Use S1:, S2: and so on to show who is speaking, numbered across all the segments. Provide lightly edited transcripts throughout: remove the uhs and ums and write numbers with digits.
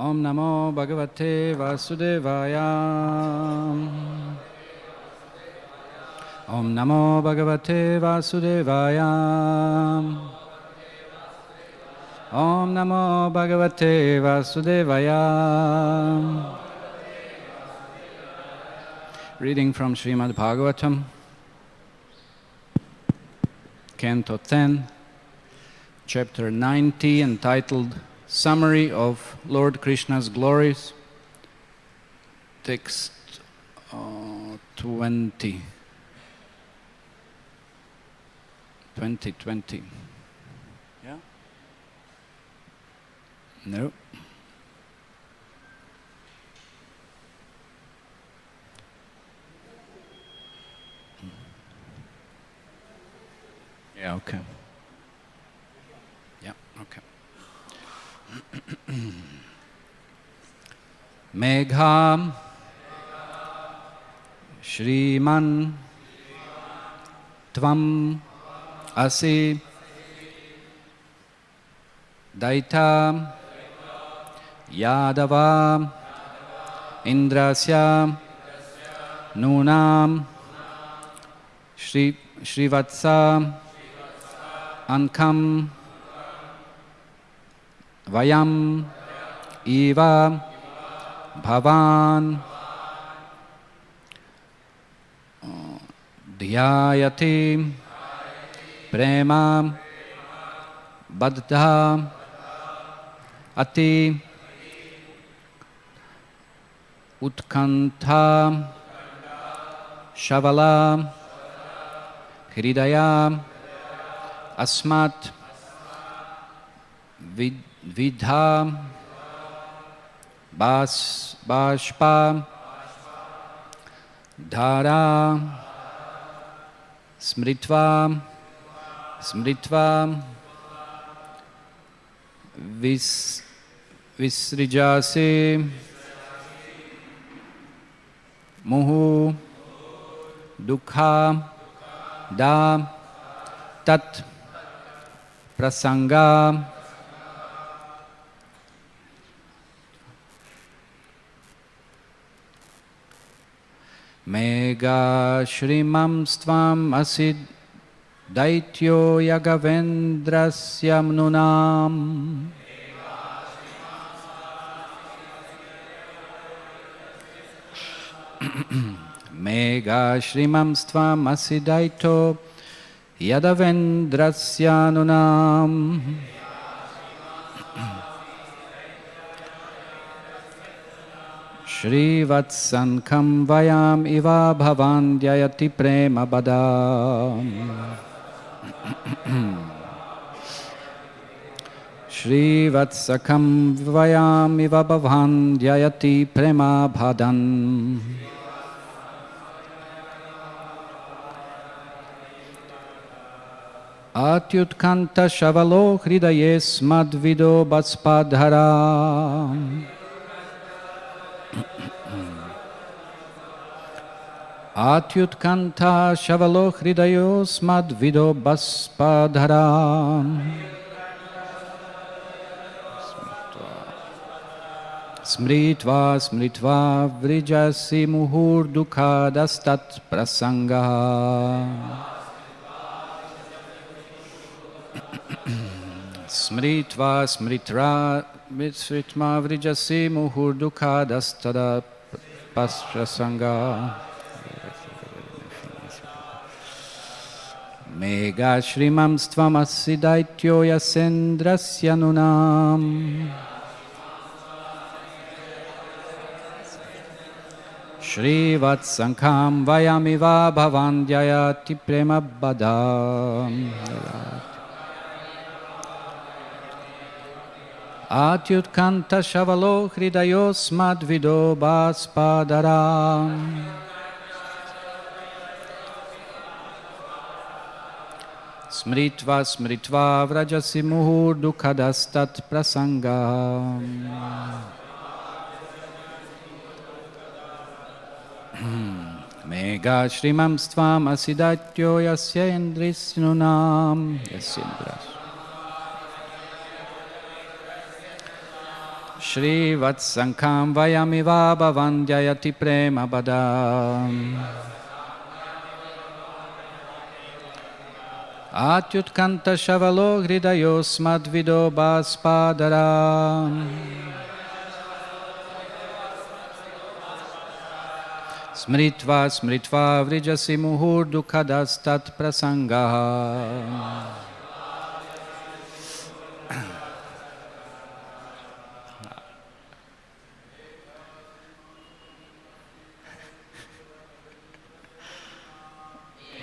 S1: Om Namo Bhagavate Vasudevaya. Om Namo Bhagavate Vasudevaya. Om Namo Bhagavate Vasudevaya. Reading from Srimad Bhagavatam, Canto 10, Chapter 90, entitled Summary of Lord Krishna's Glories, text 20. Yeah? No. Yeah, okay. Yeah, okay. Megham Shriman Tvam Asi Daita Yadava Indrasya Nunam Shrivatsa Ankam Vayam Eva Bhavan Dhyayati Prema Baddha Ati Utkantha Shavala Hridaya Asmat Vidha Bashpa Dhara Smritva Visrijase Muhu Dukha Da Tat Prasanga Mega Shrimam Stvam Asid Daityo Yagavendrasyam Nunam Mega Shrimam Stvam Asid Daityo Yadavendrasyanunam Shrivatsankam Vayam Iva Bhavan Dhyayati Prema Badam Shrivatsakam Vayam Iva Bhavan Dhyayati Prema Bhadan Atyutkanta Shavalo Hridayes Madvido Baspadhara Atyutkanta Shavalo Hridayos Madvido Baspadhara Smritva Vrijasi Muhur Dukkadastat Prasanga Smritva Vrijasi Muhur Dukkadastada Prasanga Mega Shrimam Stvam Asidaityo Yasendrasya Nunam Shrivatsankam Vayamiva Bhavan Dhyayati Prema Badam Atyutkanta Shavalo Hridayos Madvido Baspadara Smritva Vrajasi Muhur Dukkadastat Prasanga Mega Shrimam Stvam Asidatyo Yasya Indrisnunam Yasyendras Shri Vatsankam Vayamiva Bhavandhyayati Prema Badam Atyutkanta Shavalo Hridayos Madvido Baspadara Smritva Smritva Vrijasi Muhurdu Kadastat Prasangaha.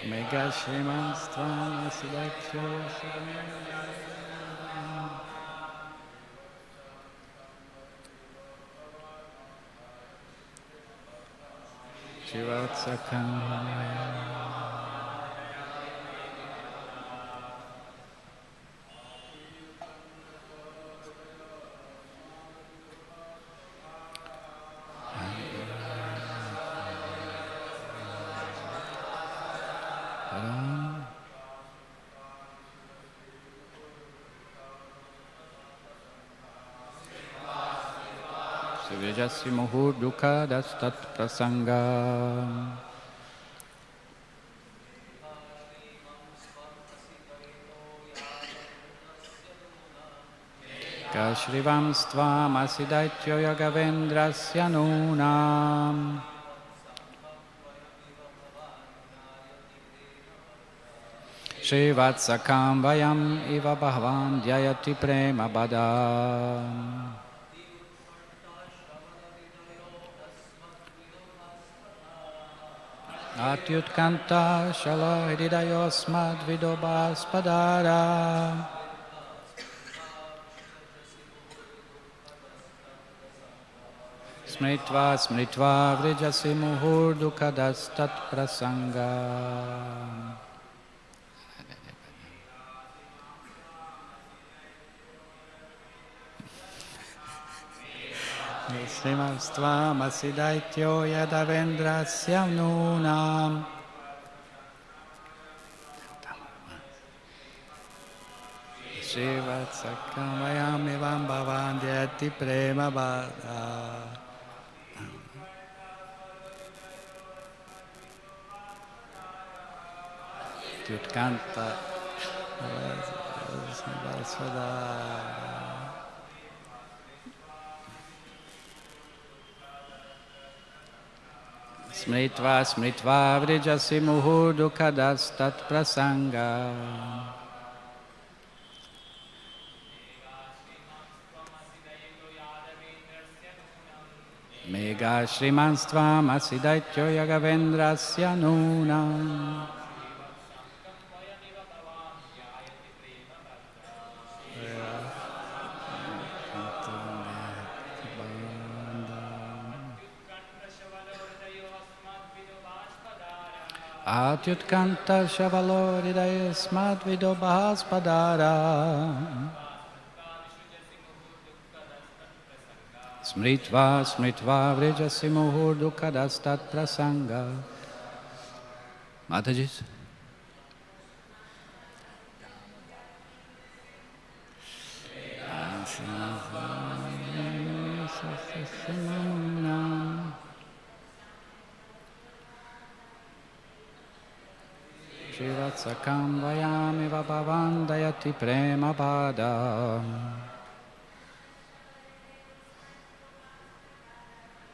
S1: Mega Shriman Stvam Asidacho Shivatsakam Vijasi Muhurduka Dastat Prasanga Kashrivam Stvam Asidaityo Yagavendrasya Nunam Shivatsakam Vayam Iva Bhavan Dhyayati Prema Badam Atyutkanta Shala Hridayosmad Vidobhaspadara Smritva Smritva Vrijasi Muhurdukadastat Prasanga Srimastvam Asidaityo Yadavendrasya Nunam Shivatsakam Vayamivam Bhavandyati Prema Bada Tyutkanta Smritva Smritva Vrijasi Muhurdukadastat Prasanga Mega Shrimanstvam Asidaityo Yagavendrasya Nunam Atyutkanta Shavalo Hridayasmad Vidobhaspadara Smritva Smritva Vrijasi Muhurdukadastat Prasanga Matajis Shivatsakam Vayamiva Bhavandayati Prema Bada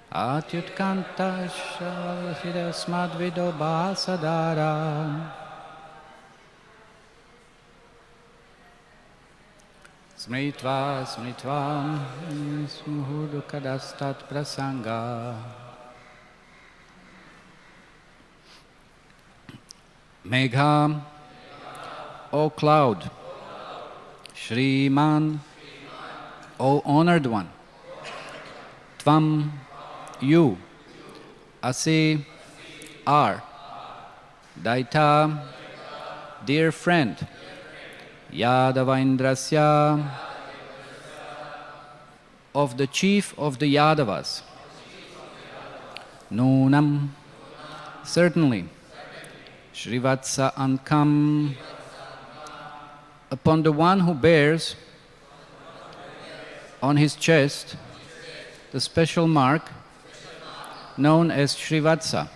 S1: Atyutkanta Shavahidasmad Vidobhasadara Smritva Smritva Muhurdukadastat Prasanga Megha, O cloud, Shriman, O honored one, Tvam, you, Asi, are, Daita, dear friend, Yadavaindrasya, of the chief of the Yadavas, Nunam, certainly, Shrivatsa Ankam, upon the one who bears on his chest the special mark known as Srivatsa.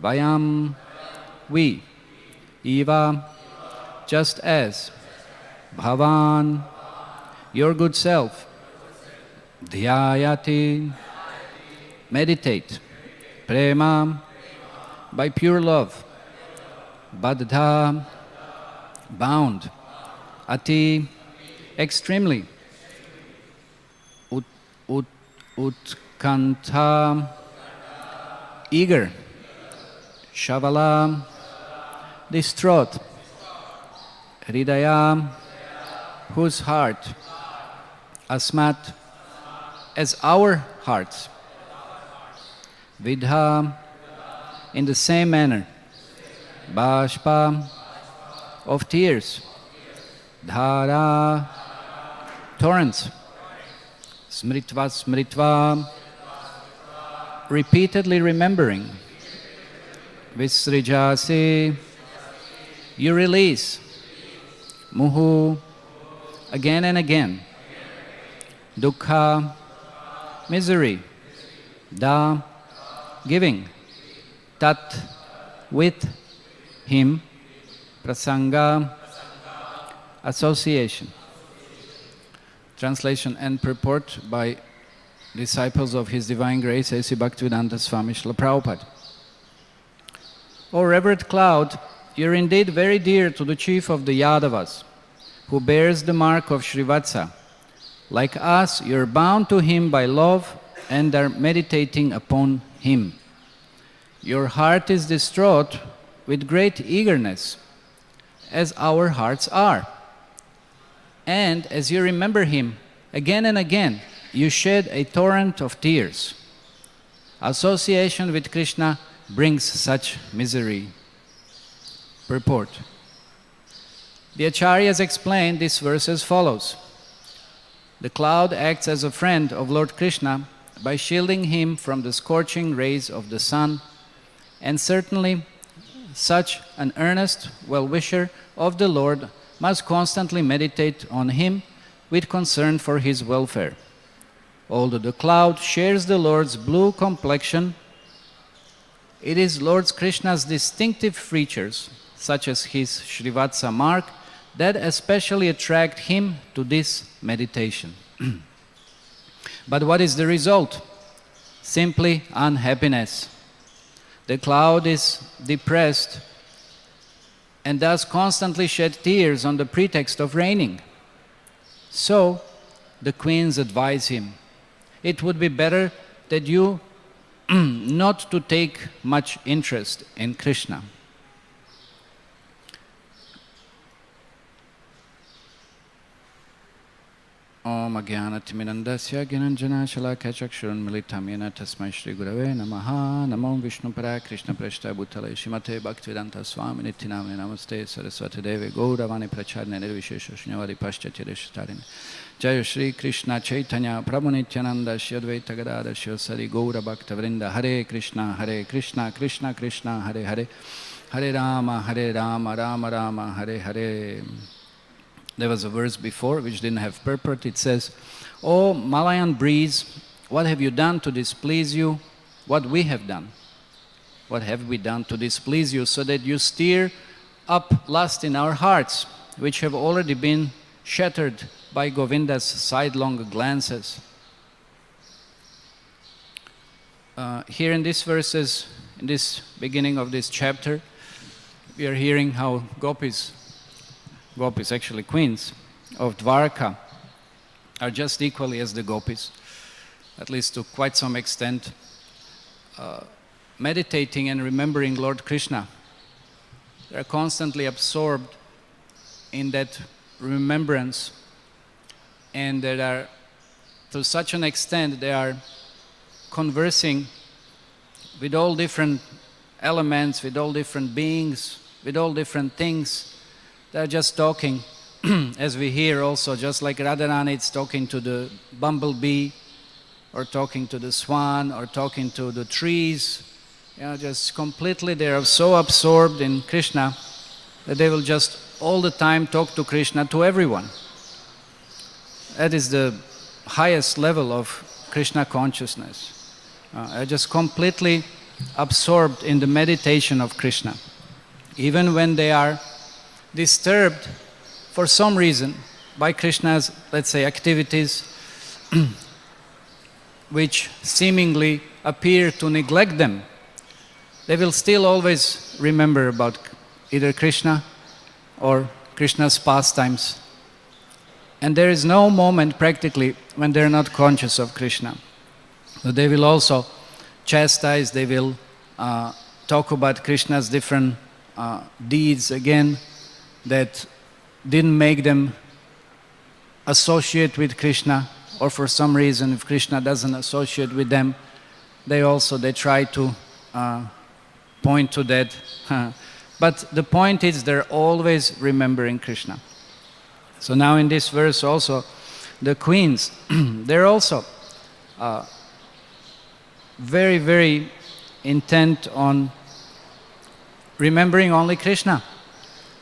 S1: Vayam, we, Eva, just as, Bhavan, your good self, Dhyayati, meditate, Prema, by pure love, Baddha, bound, Ati, extremely, Utkanta, eager, Shavala, distraught, Hridaya, whose heart, Asmat, as our hearts, Vidha, in the same manner, Bashpa, of tears, Dhara, torrents, Smritva, Smritva, repeatedly remembering, Visrijasi, you release, Muhu, again and again, Dukkha, misery, Da, giving, Tat, with, him, Prasanga, association. Translation and purport by disciples of His Divine Grace A.C. Bhaktivedanta Swami Srila Prabhupada. O revered cloud, you are indeed very dear to the chief of the Yadavas, who bears the mark of Srivatsa. Like us, you are bound to him by love and are meditating upon him. Your heart is distraught with great eagerness, as our hearts are. And as you remember him again and again, you shed a torrent of tears. Association with Krishna brings such misery. Purport. The Acharyas explained this verse as follows. The cloud acts as a friend of Lord Krishna by shielding him from the scorching rays of the sun, and certainly such an earnest well-wisher of the Lord must constantly meditate on him with concern for his welfare. Although the cloud shares the Lord's blue complexion, it is Lord Krishna's distinctive features, such as his Srivatsa mark, that especially attract him to this meditation. But what is the result? Simply unhappiness. The cloud is depressed and thus constantly shed tears on the pretext of raining. So the queens advise him, it would be better that you not to take much interest in Krishna. Om Agyanatimirandasya Gyananjana Shalakya Chakshurunmilitam Yena Tasmai Shri Gurave Namaha Namo Vishnupara Krishna Prashta Bhutale Shrimate Bhaktivedanta Swami Nityanamane Namaste Saraswati Deve Gauravani Pracharne Nirvishesha Shunyavadi Paschatya Rishtarine Jaya Shri Krishna Chaitanya Prabhu Nityananda Shri Advaita Gadadhar Shri Sari Gaura Bhakta Vrinda Hare Krishna Krishna Krishna Hare Hare Hare Rama Rama Rama Hare Hare. There was a verse before which didn't have purport. It says, "O Malayan breeze, what have you done to displease you? What we have done? What have we done to displease you, so that you stir up lust in our hearts, which have already been shattered by Govinda's sidelong glances?" Here in these verses, in this beginning of this chapter, we are hearing how gopis, actually queens of Dwarka, are just equally as the gopis, at least to quite some extent, meditating and remembering Lord Krishna. They are constantly absorbed in that remembrance, and they are, to such an extent, they are conversing with all different elements, with all different beings, with all different things. They're just talking, as we hear also, just like Radharani is talking to the bumblebee, or talking to the swan, or talking to the trees. Just completely, they are so absorbed in Krishna that they will just all the time talk to Krishna to everyone. That is the highest level of Krishna consciousness. Are just completely absorbed in the meditation of Krishna. Even when they are disturbed for some reason by Krishna's, let's say, activities, which seemingly appear to neglect them, they will still always remember about either Krishna or Krishna's pastimes. And there is no moment practically when they are not conscious of Krishna. So they will also chastise, they will talk about Krishna's different deeds again that didn't make them associate with Krishna, or for some reason if Krishna doesn't associate with them, they try to point to that. But the point is they're always remembering Krishna. So now in this verse also, the queens, they're also very, very intent on remembering only Krishna.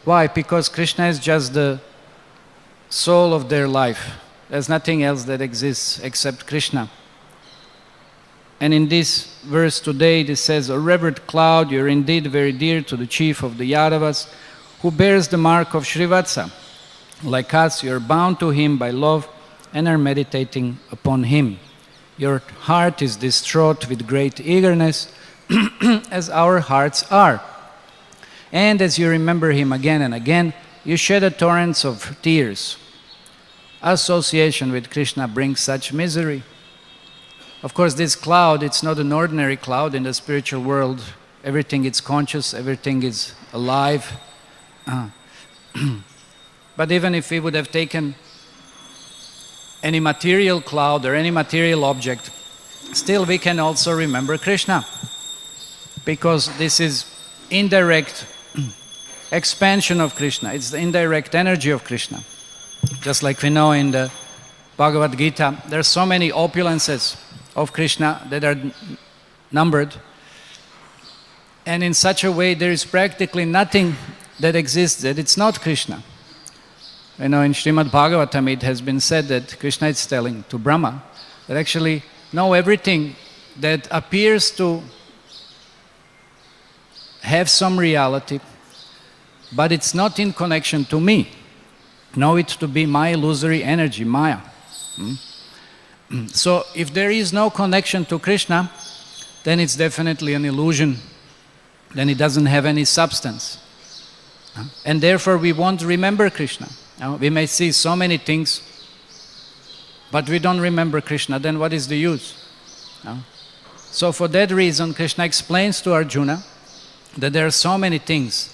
S1: Why? Because Krishna is just the soul of their life. There's nothing else that exists except Krishna. And in this verse today it says, "O revered cloud, you are indeed very dear to the chief of the Yadavas, who bears the mark of Srivatsa. Like us, you are bound to him by love and are meditating upon him. Your heart is distraught with great eagerness, as our hearts are. And as you remember him again and again, you shed a torrent of tears. Association with Krishna brings such misery." Of course, this cloud, it's not an ordinary cloud. In the spiritual world, everything is conscious, everything is alive. But even if we would have taken any material cloud or any material object, still we can also remember Krishna, because this is indirect expansion of Krishna. It's the indirect energy of Krishna. Just like we know in the Bhagavad Gita, there are so many opulences of Krishna that are numbered, and in such a way there is practically nothing that exists that it's not Krishna. You know, in Srimad Bhagavatam it has been said that Krishna is telling to Brahma that actually, no, everything that appears to have some reality, but it's not in connection to me, know it to be my illusory energy, Maya. So if there is no connection to Krishna, then it's definitely an illusion, then it doesn't have any substance. And therefore we won't remember Krishna. We may see so many things, but we don't remember Krishna, then what is the use? So for that reason, Krishna explains to Arjuna that there are so many things.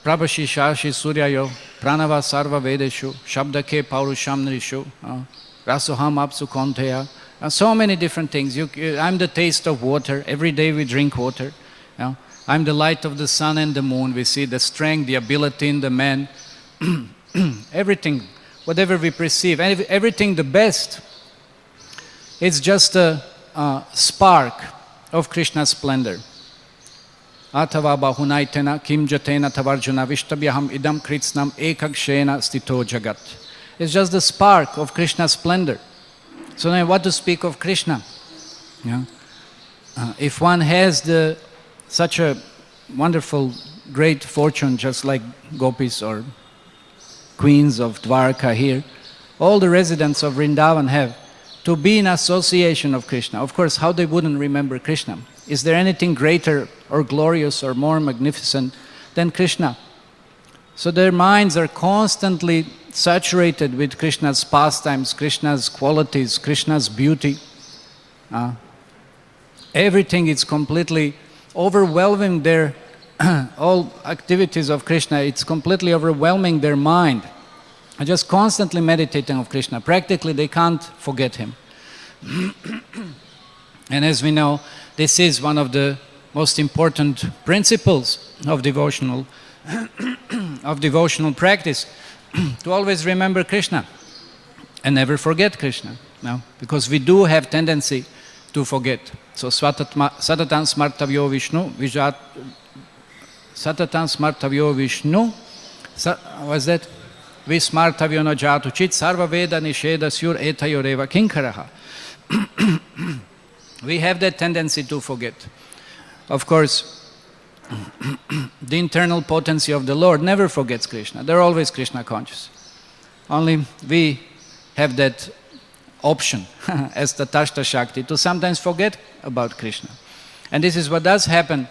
S1: Prabhashi Shashi Suryayo, Pranava Sarva Vedeshu, Shabdake Paurusham Nrishu, Rasoham Apsu Konteya, so many different things. I'm the taste of water, every day we drink water. I'm the light of the sun and the moon, we see the strength, the ability in the man. Everything, whatever we perceive, everything the best, it's just a spark of Krishna's splendor. Atava bahunaitena kim jatena tavarjuna vishtabhyaham idam kritsnam ekakshena stito jagat. It's just the spark of Krishna's splendor. So then what to speak of Krishna? If one has such a wonderful, great fortune, just like gopis or queens of Dwarka here, all the residents of Vrindavan have, to be in association of Krishna. Of course, how they wouldn't remember Krishna? Is there anything greater or glorious or more magnificent than Krishna? So their minds are constantly saturated with Krishna's pastimes, Krishna's qualities, Krishna's beauty. Everything is completely overwhelming their all activities of Krishna. It's completely overwhelming their mind. Just constantly meditating of Krishna. Practically they can't forget him. And as we know, this is one of the most important principles of devotional practice, to always remember Krishna and never forget Krishna. Because we do have tendency to forget. So satatan smartavyo Vishnu, satatan smartavyo Vishnu, what's that? Vismartavyo na jatu chit sarva veda nisheda syur etayoreva kinkaraha. We have that tendency to forget. Of course, the internal potency of the Lord never forgets Krishna. They're always Krishna conscious. Only we have that option as Tatashta Shakti to sometimes forget about Krishna. And this is what does happen,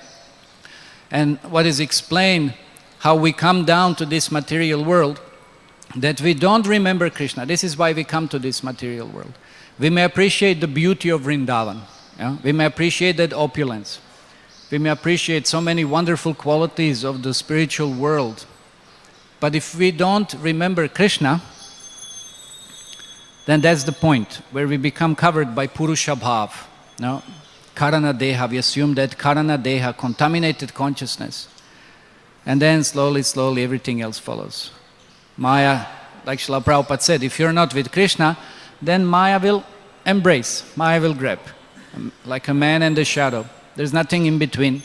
S1: and what is explained, how we come down to this material world, that we don't remember Krishna. This is why we come to this material world. We may appreciate the beauty of Vrindavan. Yeah? We may appreciate that opulence. We may appreciate so many wonderful qualities of the spiritual world. But if we don't remember Krishna, then that's the point where we become covered by Purusha Bhav. No? Karana Deha, we assume that Karana Deha, contaminated consciousness. And then slowly, slowly everything else follows. Maya, like Srila Prabhupada said, if you're not with Krishna, then Maya will embrace, Maya will grab, like a man and a shadow. There's nothing in between.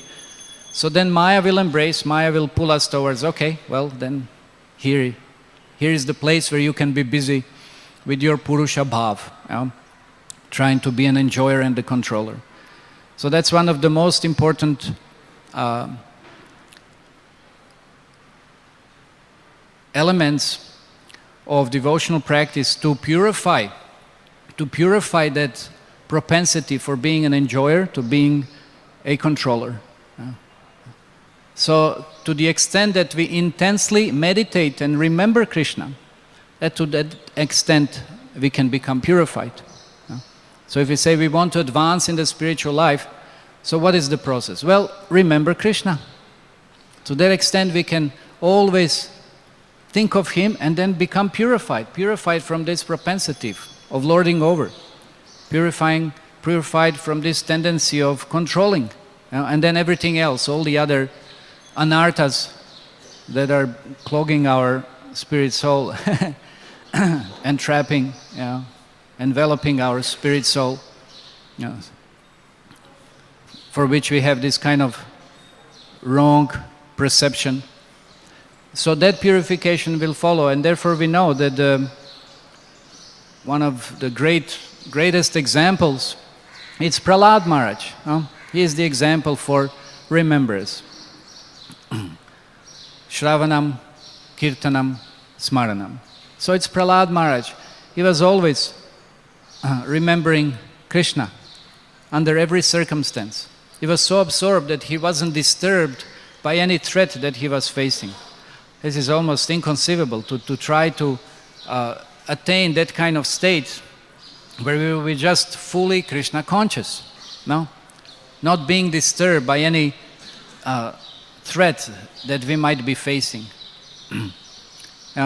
S1: So then Maya will embrace, Maya will pull us towards, okay, well then here is the place where you can be busy with your Purusha Bhav, trying to be an enjoyer and a controller. So that's one of the most important elements of devotional practice, to purify that propensity for being an enjoyer to being a controller. So to the extent that we intensely meditate and remember Krishna, to that extent we can become purified. So if we say we want to advance in the spiritual life, so what is the process? Well, remember Krishna. To that extent we can always think of Him and then become purified from this propensity of lording over, purified from this tendency of controlling, and then everything else, all the other anarthas that are clogging our spirit soul, entrapping, enveloping our spirit soul, for which we have this kind of wrong perception. So that purification will follow, and therefore we know that one of the greatest examples, it's Prahlad Maharaj. He is the example for remembrance. Shravanam, Kirtanam, Smaranam. So it's Prahlad Maharaj. He was always remembering Krishna under every circumstance. He was so absorbed that he wasn't disturbed by any threat that he was facing. This is almost inconceivable to try to attain that kind of state where we will be just fully Krishna conscious, no? Not being disturbed by any threat that we might be facing.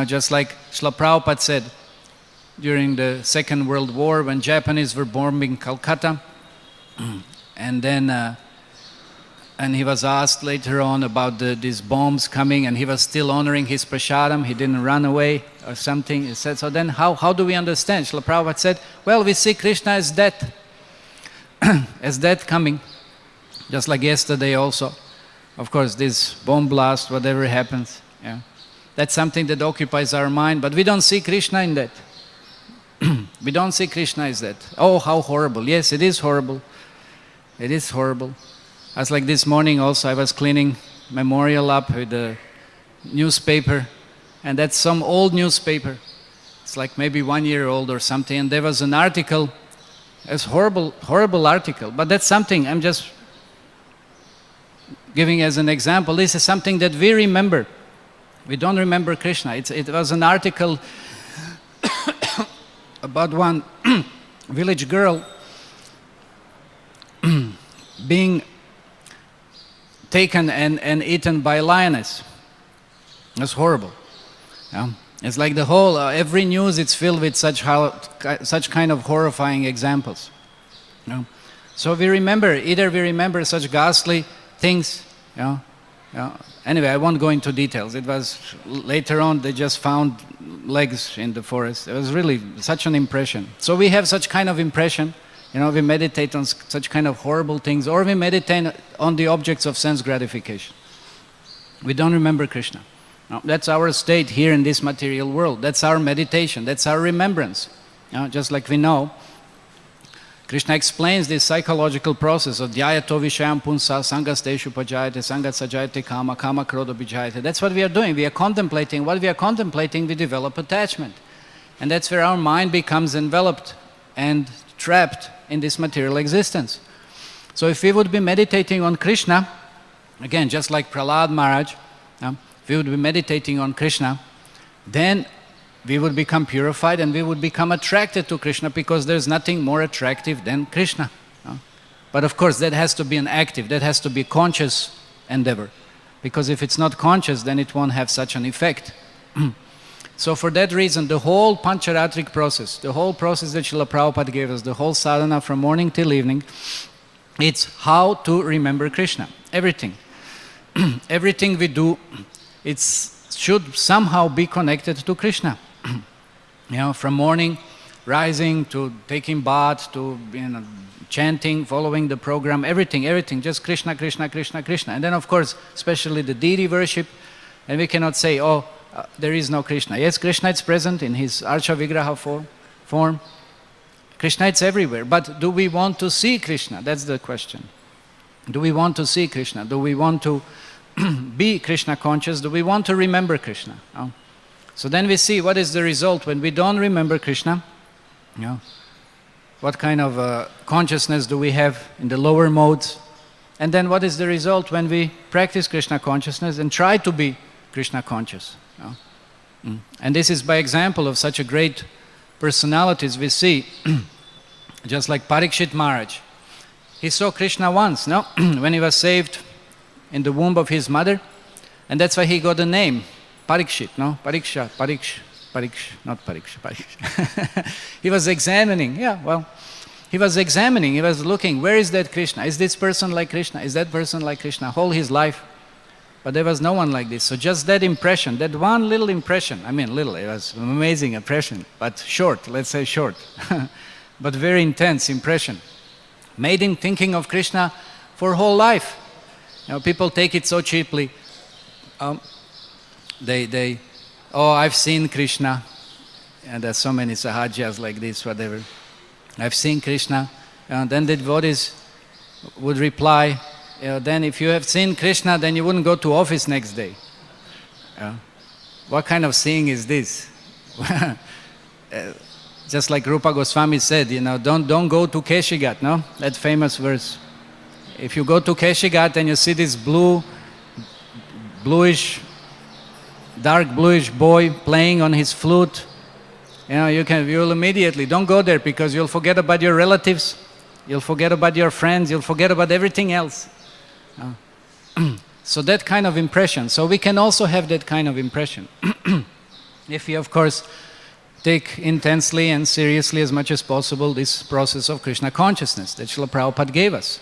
S1: Just like Srila Prabhupada said during the Second World War, when Japanese were bombing Calcutta, and then and he was asked later on about these bombs coming, and he was still honoring his prasadam, he didn't run away or something. He said, so then how do we understand? Srila Prabhupada said, well, we see Krishna as death, as death coming, just like yesterday also. Of course, this bomb blast, whatever happens, that's something that occupies our mind, but we don't see Krishna in that. We don't see Krishna as that. Oh, how horrible. Yes, it is horrible. It is horrible. As like this morning also, I was cleaning memorial up with a newspaper, and that's some old newspaper. It's like maybe 1 year old or something, and there was an article, it's horrible, horrible article, but that's something I'm just giving as an example. This is something that we remember. We don't remember Krishna. It was an article about one village girl being taken and eaten by a lioness. That's horrible. It's like the whole, every news it's filled with such kind of horrifying examples. So we remember, either we remember such ghastly things, Anyway, I won't go into details. It was later on they just found legs in the forest. It was really such an impression. So we have such kind of impression, we meditate on such kind of horrible things, or we meditate on the objects of sense gratification. We don't remember Krishna. Now, that's our state here in this material world. That's our meditation. That's our remembrance. Just like we know, Krishna explains this psychological process of dhyato vishayam punsa sangasteshu pajayate sangasajayate kama kama krodha bijayate. That's what we are doing. We are contemplating. What we are contemplating, we develop attachment. And that's where our mind becomes enveloped and trapped in this material existence. So if we would be meditating on Krishna, again, just like Prahlad Maharaj, if we would be meditating on Krishna, then we would become purified and we would become attracted to Krishna, because there's nothing more attractive than Krishna. But of course, that has to be an active, that has to be a conscious endeavor. Because if it's not conscious, then it won't have such an effect. So for that reason, the whole Pancharatric process, the whole process that Srila Prabhupada gave us, the whole sadhana from morning till evening, it's how to remember Krishna. Everything. Everything we do, it should somehow be connected to Krishna. From morning, rising, to taking bath, to chanting, following the program, everything, just Krishna, Krishna, Krishna, Krishna. And then of course, especially the deity worship, and we cannot say, there is no Krishna. Yes, Krishna is present in his Archa Vigraha form. Krishna is everywhere, but do we want to see Krishna? That's the question. Do we want to see Krishna? Do we want to be Krishna conscious? Do we want to remember Krishna? So then we see what is the result when we don't remember Krishna. What kind of consciousness do we have in the lower modes? And then what is the result when we practice Krishna consciousness and try to be Krishna conscious? And this is by example of such a great personalities we see, just like Parikshit Maharaj. He saw Krishna once, when he was saved in the womb of his mother, and that's why he got the name Parikshit, Pariksha, not Pariksha. He was examining, he was looking, where is that Krishna? Is this person like Krishna? Is that person like Krishna? Whole his life. But there was no one like this. So just that impression, that one little impression, little, it was an amazing impression, but short, let's say short, but very intense impression, made him thinking of Krishna for whole life. People take it so cheaply. I've seen Krishna, and there's so many sahajas like this, whatever. I've seen Krishna, and then the devotees would reply, then if you have seen Krishna, then you wouldn't go to office next day. What kind of seeing is this? Just like Rupa Goswami said, don't go to Keshigat, no? That famous verse. If you go to Keshigat and you see this dark bluish boy playing on his flute, you'll immediately, don't go there, because you'll forget about your relatives, you'll forget about your friends, you'll forget about everything else. So that kind of impression. So we can also have that kind of impression. If we, of course, take intensely and seriously as much as possible this process of Krishna consciousness that Srila Prabhupada gave us.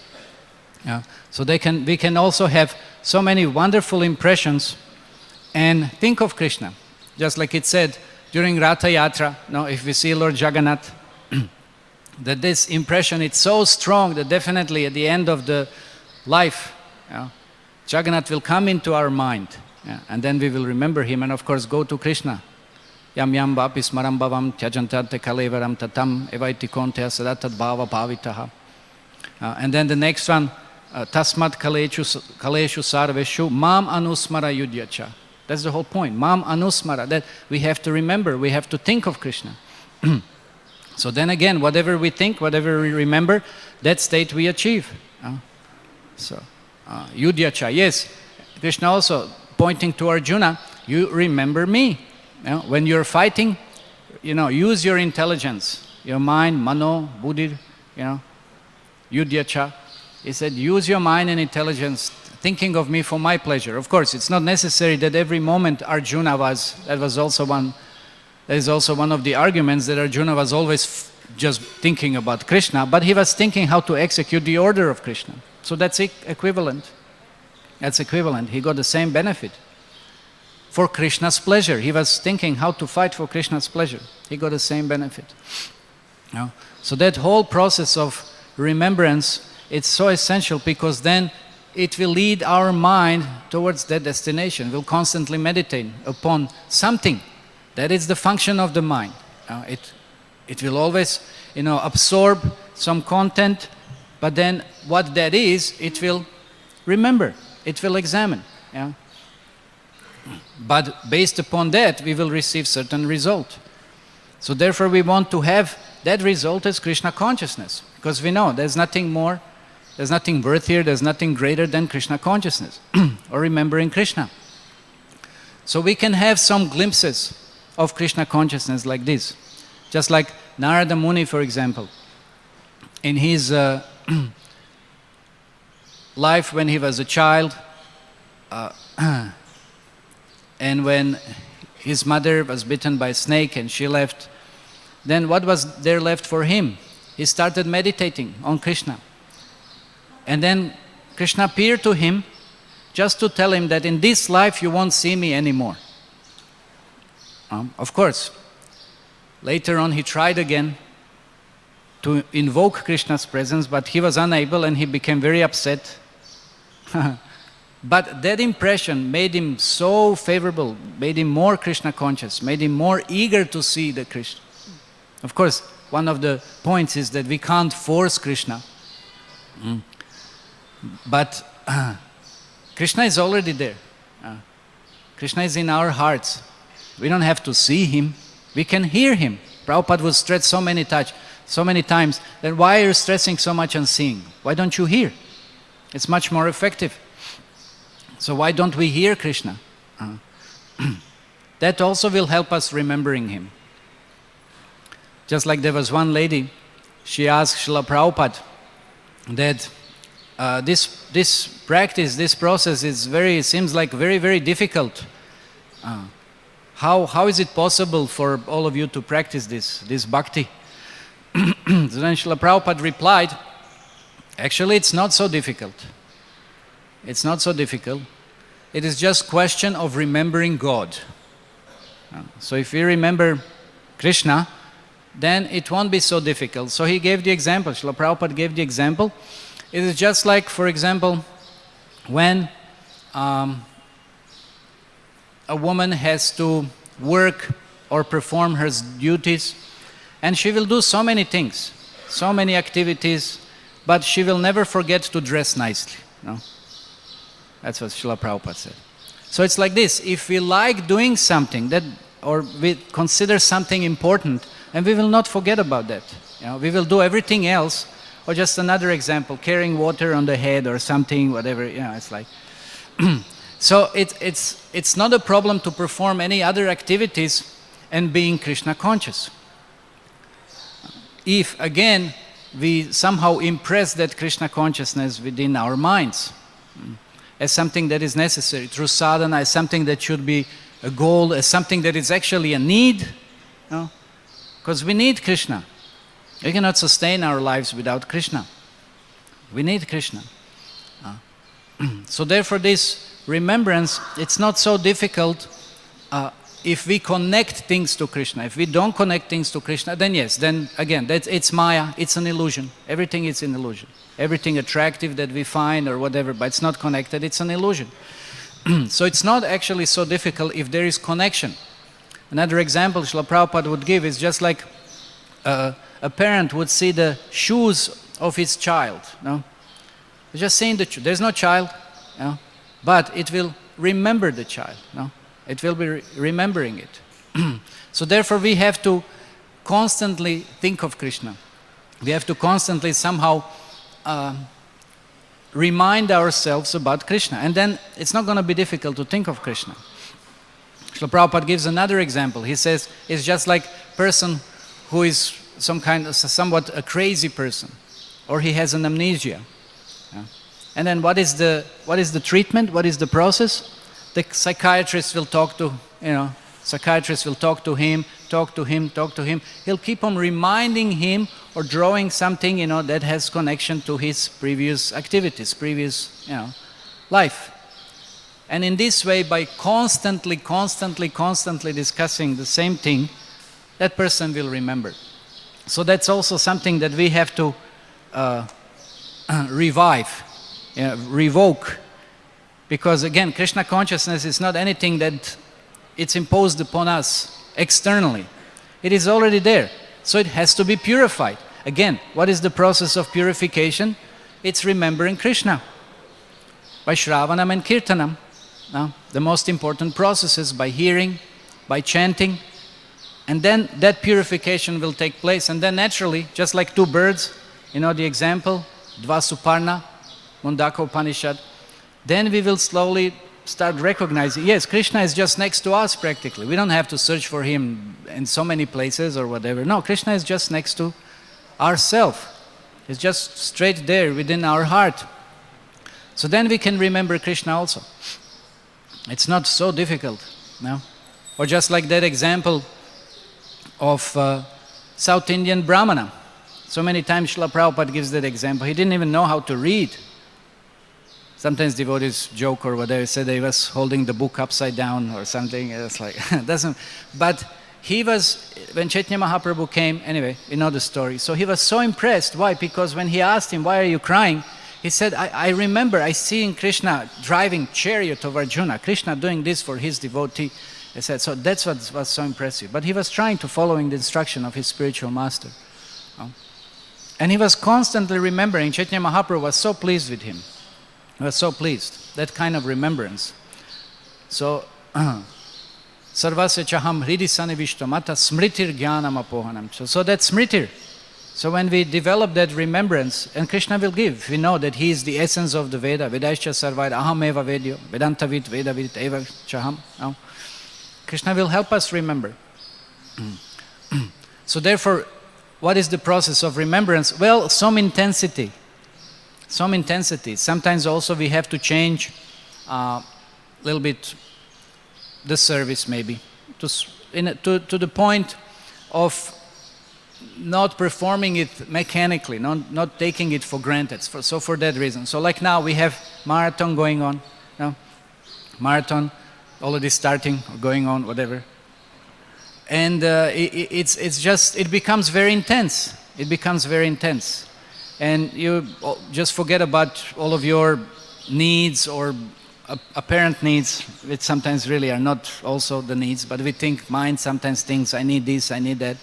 S1: So we can also have so many wonderful impressions and think of Krishna. Just like it said during Ratha Yatra, if we see Lord Jagannath, that this impression is so strong that definitely at the end of the life, Jagannath will come into our mind, and then we will remember him and of course go to Krishna. Yam yam vapi smaram bhavam tyajantate kalevaram tatam evaiti konteya sadatad bhava bhavitaha. And then the next one, tasmat kaleshu sarveshu mam anusmara yudhyacha. That's the whole point, mam anusmara, that we have to remember, we have to think of Krishna. So then again, whatever we think, whatever we remember, that state we achieve. Yudhyacha, yes, Krishna also pointing to Arjuna, you remember me. When you're fighting, use your intelligence, your mind, mano, buddhi, Yudhyacha. He said, use your mind and intelligence, thinking of me for my pleasure. Of course, it's not necessary that every moment Arjuna that is also one of the arguments, that Arjuna was always just thinking about Krishna, but he was thinking how to execute the order of Krishna. So that's equivalent. That's equivalent. He got the same benefit. For Krishna's pleasure. He was thinking how to fight for Krishna's pleasure. He got the same benefit. So that whole process of remembrance, it's so essential, because then it will lead our mind towards that destination. We'll constantly meditate upon something. That is the function of the mind. It will always, absorb some content, but then what that is, it will remember, it will examine. Yeah? But based upon that, we will receive certain result. So therefore we want to have that result as Krishna consciousness, because we know there's nothing more, there's nothing worthier, there's nothing greater than Krishna consciousness, or remembering Krishna. So we can have some glimpses of Krishna consciousness like this. Just like Narada Muni, for example, in his life when he was a child, and when his mother was bitten by a snake and she left, then what was there left for him? He started meditating on Krishna. And then Krishna appeared to him just to tell him that in this life you won't see me anymore. Of course, later on he tried again to invoke Krishna's presence, but he was unable and he became very upset. But that impression made him so favorable, made him more Krishna conscious, made him more eager to see the Krishna. Of course, one of the points is that we can't force Krishna. But Krishna is already there. Krishna is in our hearts. We don't have to see him, we can hear him. Prabhupada would stress so many times, then why are you stressing so much on seeing? Why don't you hear? It's much more effective. So why don't we hear Krishna? That also will help us remembering him. Just like there was one lady, she asked Srila Prabhupada that this practice, this process seems like very, very difficult. How is it possible for all of you to practice this bhakti? So then Srila Prabhupada replied, actually it's not so difficult. It's not so difficult. It is just question of remembering God. So if we remember Krishna, then it won't be so difficult. So he gave the example, Srila Prabhupada gave the example. It is just like, for example, when a woman has to work or perform her duties, and she will do so many things, so many activities, but she will never forget to dress nicely. No? That's what Srila Prabhupada said. So it's like this, if we like doing something or we consider something important, and we will not forget about that. We will do everything else, or just another example, carrying water on the head or something, whatever, it's like. So it's not a problem to perform any other activities and being Krishna conscious. If, again, we somehow impress that Krishna consciousness within our minds as something that is necessary, through sadhana, as something that should be a goal, as something that is actually a need, because we need Krishna. We cannot sustain our lives without Krishna. We need Krishna. So therefore this remembrance, it's not so difficult if we connect things to Krishna. If we don't connect things to Krishna, then yes, then again, it's Maya, it's an illusion. Everything is an illusion. Everything attractive that we find or whatever, but it's not connected, it's an illusion. So it's not actually so difficult if there is connection. Another example Srila Prabhupada would give is just like a parent would see the shoes of his child. No? Just seeing there's no child, but it will remember the child. No? It will be remembering it. So therefore we have to constantly think of Krishna. We have to constantly somehow remind ourselves about Krishna. And then it's not going to be difficult to think of Krishna. Srila Prabhupada gives another example. He says it's just like a person who is somewhat a crazy person, or he has an amnesia. And then what is the treatment? What is the process? The psychiatrist will talk to him. He'll keep on reminding him or drawing something, that has connection to his previous activities, previous, life. And in this way, by constantly discussing the same thing, that person will remember. So that's also something that we have to revive. revoke. Because again, Krishna consciousness is not anything that it's imposed upon us externally. It is already there. So it has to be purified. Again, what is the process of purification? It's remembering Krishna by Shravanam and Kirtanam. Now, the most important processes by hearing, by chanting, and then that purification will take place. And then naturally, just like two birds, the example, Dvasuparna, Mundaka Upanishad, then we will slowly start recognizing, yes, Krishna is just next to us practically. We don't have to search for him in so many places or whatever. No, Krishna is just next to ourselves. It's just straight there within our heart. So then we can remember Krishna also. It's not so difficult, no? Or just like that example of South Indian Brahmana. So many times Srila Prabhupada gives that example. He didn't even know how to read. Sometimes devotees joke or whatever, said he was holding the book upside down or something. It's like, doesn't. But he was, when Chaitanya Mahaprabhu came, anyway, you know the story. So he was so impressed. Why? Because when he asked him, why are you crying? He said, I remember I seeing Krishna driving chariot of Arjuna, Krishna doing this for his devotee. He said, so that's what was so impressive. But he was trying to following the instruction of his spiritual master. And he was constantly remembering. Chaitanya Mahaprabhu was so pleased with him. He was so pleased. That kind of remembrance. So, Sarvasya chaham hridi sanivishtamata smritir jnanam apohanam. So that smritir. So when we develop that remembrance, and Krishna will give, we know that he is the essence of the Veda. Vedaischa sarvaid aham eva vedyo, vedantavid vedavid eva chaham. No? Krishna will help us remember. So therefore, what is the process of remembrance? Well, some intensity. Some intensity. Sometimes also we have to change a little bit the service maybe to the point of not performing it mechanically, not taking it for granted. So for that reason. So like now we have marathon going on. Marathon already starting or going on, whatever. And it becomes very intense. It becomes very intense. And you just forget about all of your needs or apparent needs, which sometimes really are not also the needs, but we think, mind sometimes thinks, I need this, I need that.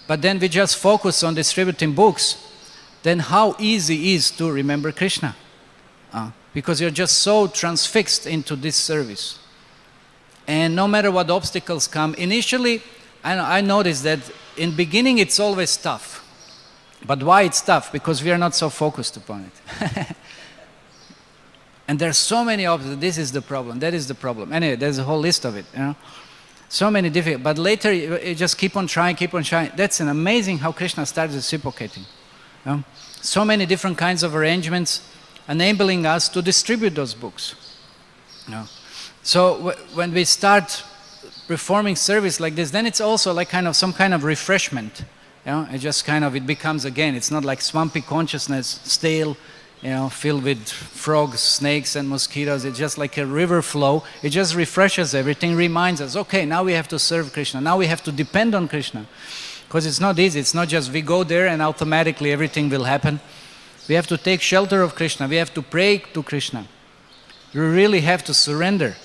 S1: But then we just focus on distributing books, then how easy is to remember Krishna? Because you're just so transfixed into this service. And no matter what obstacles come, initially, I noticed that in beginning it's always tough. But why it's tough? Because we are not so focused upon it. And there's so many obstacles. This is the problem, that is the problem. Anyway, there's a whole list of it. So many difficult. But later you just keep on trying, keep on trying. That's an amazing how Krishna starts reciprocating. So many different kinds of arrangements enabling us to distribute those books. So when we start performing service like this, then it's also like some kind of refreshment. It just it becomes again, it's not like swampy consciousness, stale, filled with frogs, snakes and mosquitoes. It's just like a river flow. It just refreshes everything, reminds us, okay, now we have to serve Krishna. Now we have to depend on Krishna. Because it's not easy. It's not just we go there and automatically everything will happen. We have to take shelter of Krishna. We have to pray to Krishna. You really have to surrender.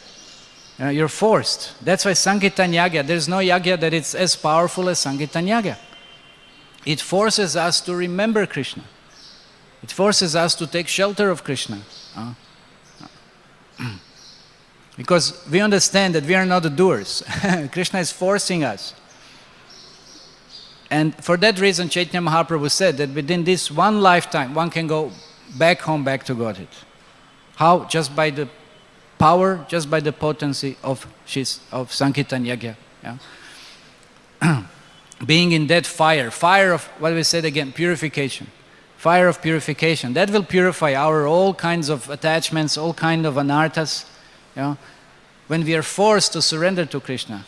S1: You're forced. That's why Sankirtan Yagya, there's no Yagya that is as powerful as Sankirtan Yagya. It forces us to remember Krishna. It forces us to take shelter of Krishna. Because we understand that we are not the doers. Krishna is forcing us. And for that reason, Chaitanya Mahaprabhu said that within this one lifetime, one can go back home, back to Godhead. How? Just by the power, just by the potency of Sankirtan Yagya. Being in that fire of, what we said again, purification. Fire of purification. That will purify our all kinds of attachments, all kinds of anarthas. When we are forced to surrender to Krishna.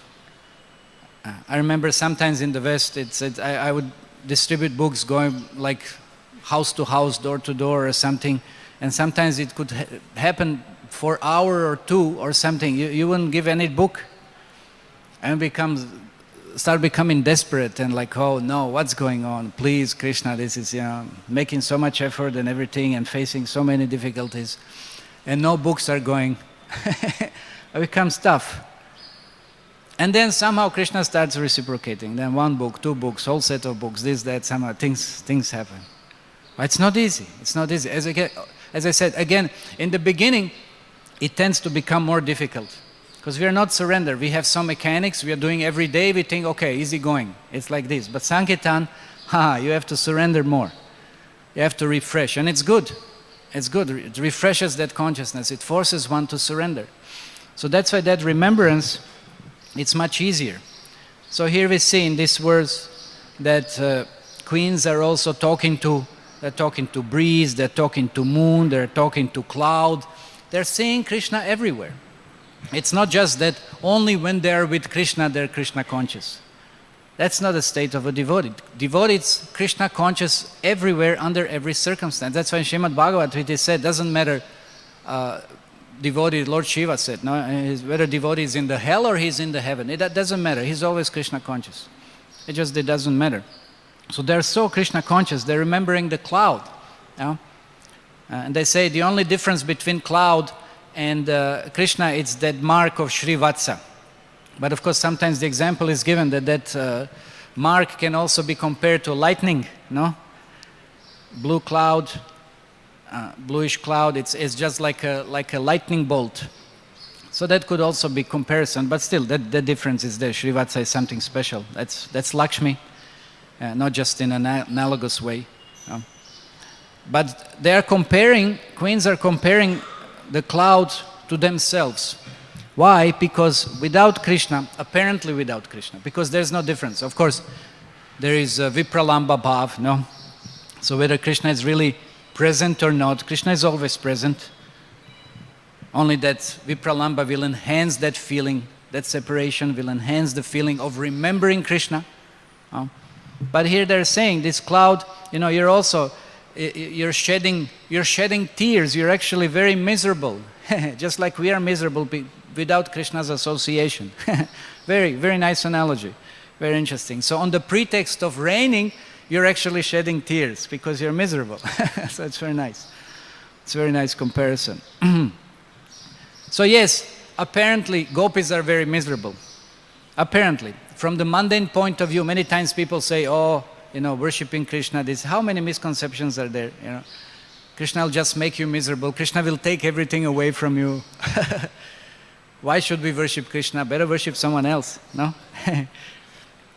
S1: I remember sometimes in the West, I would distribute books going like house to house, door to door or something. And sometimes it could happen for an hour or two or something. You wouldn't give any book. And it becomes start becoming desperate and like, oh no, what's going on? Please, Krishna, this is, making so much effort and everything and facing so many difficulties. And no books are going. It becomes tough. And then somehow Krishna starts reciprocating. Then 1 book, 2 books, whole set of books, this, that, somehow things happen. But it's not easy. It's not easy. As I said, again, in the beginning, it tends to become more difficult. Because we are not surrendered. We have some mechanics we are doing every day. We think, okay, easy going. It's like this. But Sankirtan, you have to surrender more. You have to refresh. And it's good. It's good. It refreshes that consciousness. It forces one to surrender. So that's why that remembrance, it's much easier. So here we see in this verse that queens are also talking to breeze, they're talking to moon, they're talking to cloud. They're seeing Krishna everywhere. It's not just that only when they are with Krishna, they're Krishna conscious. That's not a state of a devotee. Devotee is Krishna conscious everywhere, under every circumstance. That's why in Srimad Bhagavad Gita said, doesn't matter, devotee, Lord Shiva said, no, whether devotee is in the hell or he's in the heaven. That doesn't matter. He's always Krishna conscious. It doesn't matter. So they're so Krishna conscious, they're remembering the cloud. And they say the only difference between cloud and Krishna, it's that mark of Srivatsa. But of course, sometimes the example is given that mark can also be compared to lightning, no? Blue cloud, bluish cloud, it's just like a lightning bolt. So that could also be comparison, but still, the difference is there. Srivatsa is something special. That's Lakshmi, not just in an analogous way. But they are comparing, queens are comparing the cloud to themselves. Why? Because without Krishna, apparently without Krishna, because there's no difference. Of course, there is Vipralamba Bhav, no? So whether Krishna is really present or not, Krishna is always present. Only that Vipralamba will enhance that feeling, that separation will enhance the feeling of remembering Krishna. But here they're saying, this cloud, you're shedding tears, you're actually very miserable. Just like we are miserable without Krishna's association. Very, very nice analogy. Very interesting. So on the pretext of raining, you're actually shedding tears because you're miserable. So it's very nice. It's a very nice comparison. So yes, apparently gopis are very miserable. Apparently. From the mundane point of view, many times people say, worshipping Krishna, how many misconceptions are there? Krishna will just make you miserable. Krishna will take everything away from you. Why should we worship Krishna? Better worship someone else, no?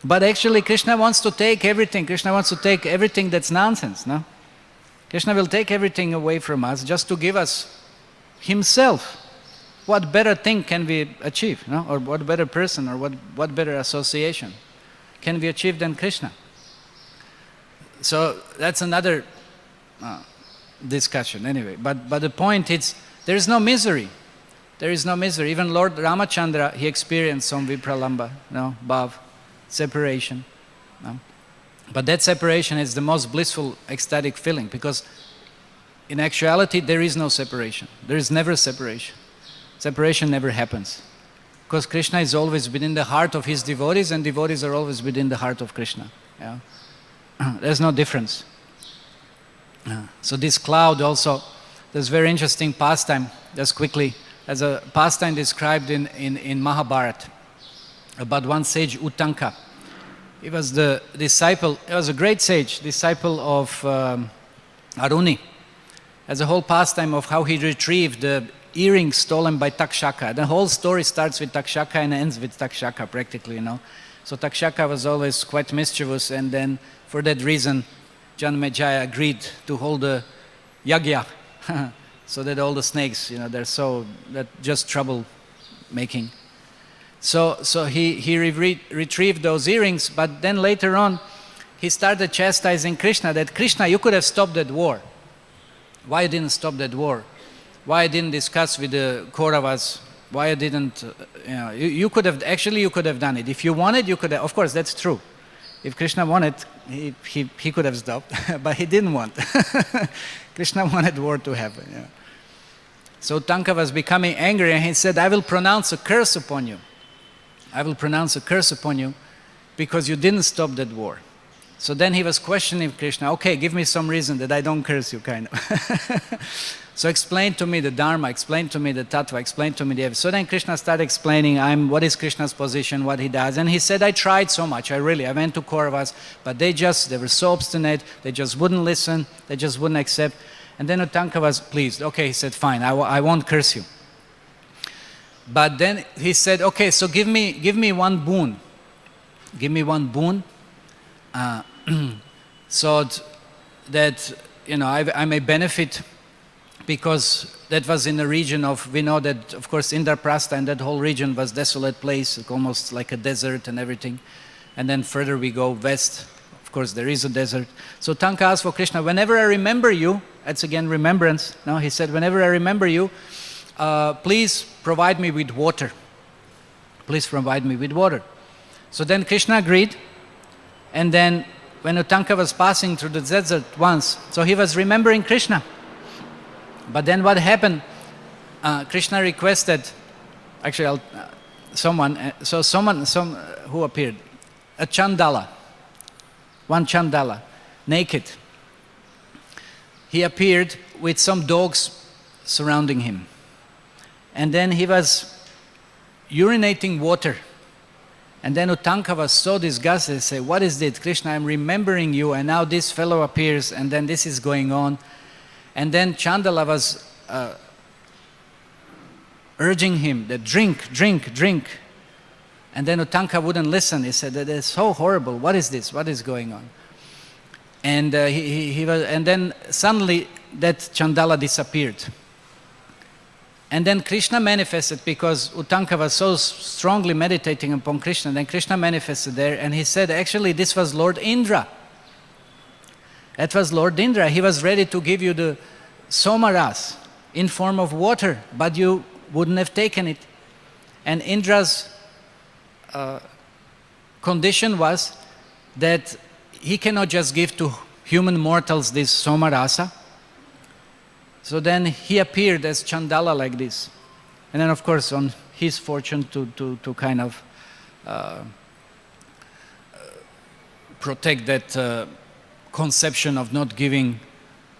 S1: But actually Krishna wants to take everything. Krishna wants to take everything that's nonsense, no? Krishna will take everything away from us just to give us Himself. What better thing can we achieve, no? Or what better person, or what better association can we achieve than Krishna? So that's another discussion anyway. But the point is, there is no misery. There is no misery. Even Lord Ramachandra, he experienced some Vipralamba, Bhav, separation. But that separation is the most blissful, ecstatic feeling, because in actuality there is no separation. There is never separation. Separation never happens. Because Krishna is always within the heart of his devotees, and devotees are always within the heart of Krishna. There's no difference. So this cloud also, there's very interesting pastime, just quickly, as a pastime described in Mahabharata about one sage, Uttanka. He was the disciple, he was a great sage, disciple of Aruni. As a whole pastime of how he retrieved the earrings stolen by Takshaka. The whole story starts with Takshaka and ends with Takshaka practically, So Takshaka was always quite mischievous, and then for that reason Janmejaya agreed to hold a yagya so that all the snakes, they're that just trouble making. So he retrieved those earrings, but then later on he started chastising Krishna, that Krishna, you could have stopped that war. Why you didn't stop that war? Why I didn't discuss with the Kauravas? Why I didn't, you could have done it. If you wanted, you could have, of course, that's true. If Krishna wanted, he could have stopped, but he didn't want. Krishna wanted war to happen. So Uttanka was becoming angry, and he said, I will pronounce a curse upon you. I will pronounce a curse upon you because you didn't stop that war. So then he was questioning Krishna, okay, give me some reason that I don't curse you, kind of. So explain to me the Dharma, explain to me the Tattva, explain to me the... So then Krishna started explaining what is Krishna's position, what he does. And he said, I tried so much, I went to Kauravas, but they were so obstinate, they just wouldn't listen, they just wouldn't accept. And then Uttanka was pleased. Okay, he said, fine, I won't curse you. But then he said, okay, so give me one boon. Give me one boon, so that, I may benefit, because that was in the region of, we know that, of course, Indraprastha and that whole region was desolate place, almost like a desert and everything. And then further we go west, of course, there is a desert. So Uttanka asked for Krishna, whenever I remember you, that's again remembrance, no? He said, whenever I remember you, please provide me with water. Please provide me with water. So then Krishna agreed, and then when Uttanka was passing through the desert once, so he was remembering Krishna. But then what happened, Krishna requested, actually someone who appeared, a Chandala, one Chandala, naked. He appeared with some dogs surrounding him. And then he was urinating water. And then Uttanka was so disgusted, he said, what is this? Krishna, I'm remembering you, and now this fellow appears, and then this is going on. And then Chandala was urging him that drink, drink, drink. And then Uttanka wouldn't listen. He said, that is so horrible. What is this? What is going on? And and then suddenly that Chandala disappeared. And then Krishna manifested, because Uttanka was so strongly meditating upon Krishna. Then Krishna manifested there, and he said, actually, this was Lord Indra. That was Lord Indra. He was ready to give you the somaras in form of water, but you wouldn't have taken it. And Indra's condition was that he cannot just give to human mortals this somarasa. So then he appeared as Chandala like this. And then of course on his fortune to kind of protect that conception of not giving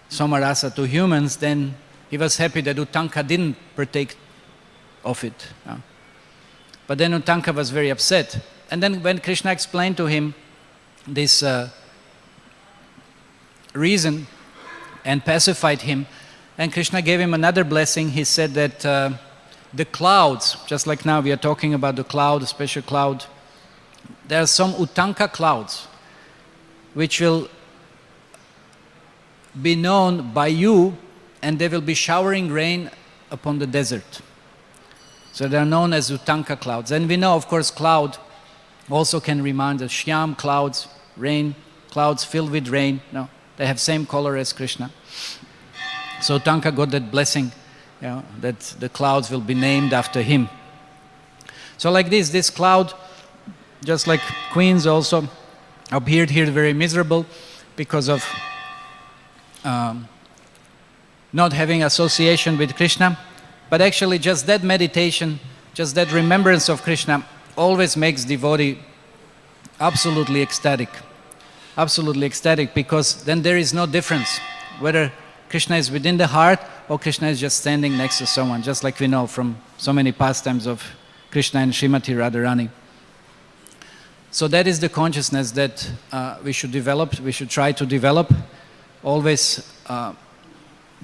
S1: somarasa to humans, then he was happy that Uttanka didn't partake of it. But then Uttanka was very upset. And then when Krishna explained to him this reason and pacified him, and Krishna gave him another blessing. He said that the clouds, just like now we are talking about the cloud, a special cloud, there are some Uttanka clouds which will be known by you, and they will be showering rain upon the desert. So they are known as Uttanka clouds. And we know, of course, cloud also can remind us, Shyam clouds, rain, clouds filled with rain. No, they have same color as Krishna. So Uttanka got that blessing, that the clouds will be named after him. So like this cloud, just like queens also, appeared here very miserable because of not having association with Krishna. But actually just that meditation, just that remembrance of Krishna always makes devotee absolutely ecstatic. Absolutely ecstatic, because then there is no difference whether Krishna is within the heart or Krishna is just standing next to someone, just like we know from so many pastimes of Krishna and Srimati Radharani. So that is the consciousness that we should develop, we should try to develop, always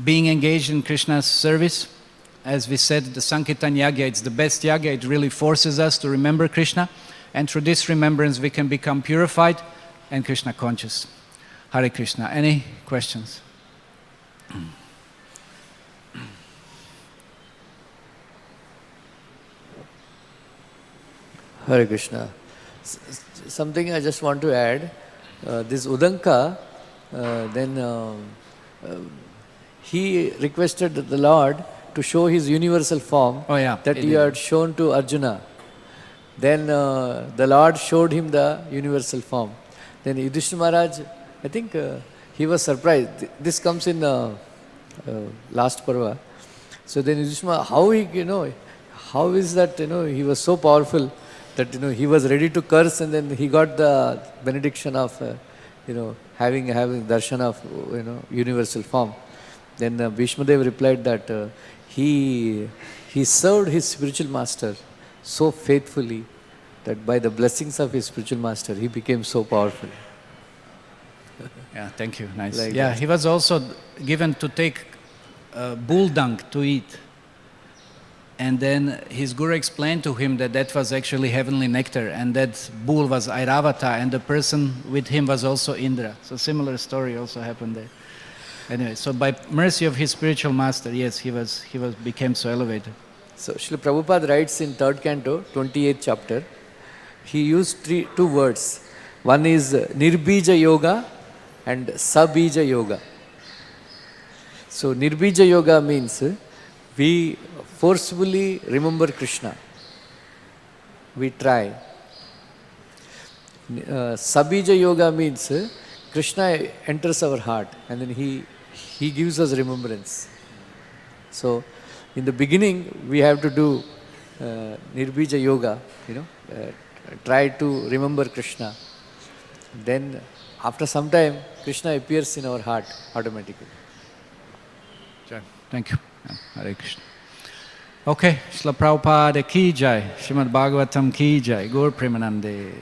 S1: being engaged in Krishna's service. As we said, the Sankirtan Yagya, it's the best Yagya, it really forces us to remember Krishna, and through this remembrance we can become purified and Krishna conscious. Hare Krishna. Any questions?
S2: Hare Krishna. Something I just want to add. This Udanka, he requested the Lord to show his universal form that he had shown to Arjuna. Then the Lord showed him the universal form. Then Yudhishthira Maharaj, I think he was surprised. This comes in last Parva. So then Yudhishthira, how is that, he was so powerful. that he was ready to curse, and then he got the benediction of having darshan of universal form. Then Bhishma Dev replied that he served his spiritual master so faithfully that by the blessings of his spiritual master he became so powerful.
S1: Yeah, thank you. Nice. Like he was also given to take bull dung to eat. And then his guru explained to him that that was actually heavenly nectar, and that bull was Airavata, and the person with him was also Indra. So similar story also happened there. Anyway, so by mercy of his spiritual master, yes, he became so elevated.
S2: So Srila Prabhupada writes in 3rd canto, 28th chapter, he used two words. One is Nirbija Yoga and Sabija Yoga. So Nirbija Yoga means we forcefully remember Krishna. We try. Sabija Yoga means Krishna enters our heart and then he gives us remembrance. So in the beginning we have to do Nirbija Yoga, try to remember Krishna. Then after some time Krishna appears in our heart automatically.
S1: Thank you. Hare Krishna. Okay, Srila Prabhupada ki jai, Srimad Bhagavatam ki jai, Gaur Premanande.